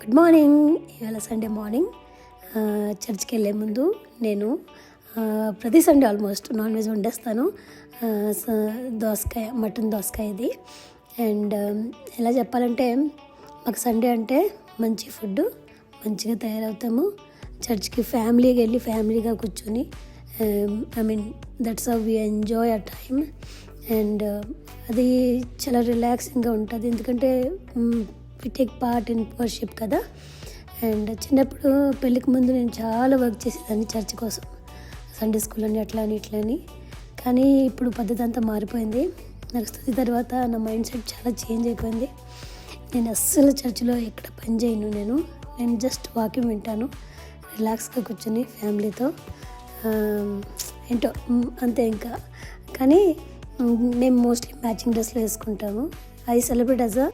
Good morning. ఇవాళ Sunday morning. చర్చ్కి వెళ్ళే ముందు నేను ప్రతి సండే ఆల్మోస్ట్ నాన్ వెజ్ వండేస్తాను. దోసకాయ, మటన్ దోసకాయ ఇది. అండ్ ఎలా చెప్పాలంటే మాకు సండే అంటే మంచి ఫుడ్, మంచిగా తయారవుతాము. చర్చ్కి ఫ్యామిలీగా వెళ్ళి ఫ్యామిలీగా కూర్చొని that's how we enjoy a time. And అది చాలా రిలాక్సింగ్గా ఉంటుంది, ఎందుకంటే we take part in worship కదా. అండ్ చిన్నప్పుడు పెళ్ళికి ముందు నేను చాలా వర్క్ చేసేదాన్ని చర్చ్ కోసం, సండే స్కూల్ అని అట్లా అని ఇట్లా అని. కానీ ఇప్పుడు పద్ధతి అంతా మారిపోయింది. నాకు స్థుతి తర్వాత నా మైండ్ సెట్ చాలా చేంజ్ అయిపోయింది. నేను అస్సలు చర్చిలో ఎక్కడ పని చేయను. నేను జస్ట్ వాకింగ్ వింటాను, రిలాక్స్గా కూర్చొని ఫ్యామిలీతో. ఏంటో అంతే ఇంకా. కానీ మేము మోస్ట్లీ మ్యాచింగ్ డ్రెస్లో వేసుకుంటాము. I celebrate as a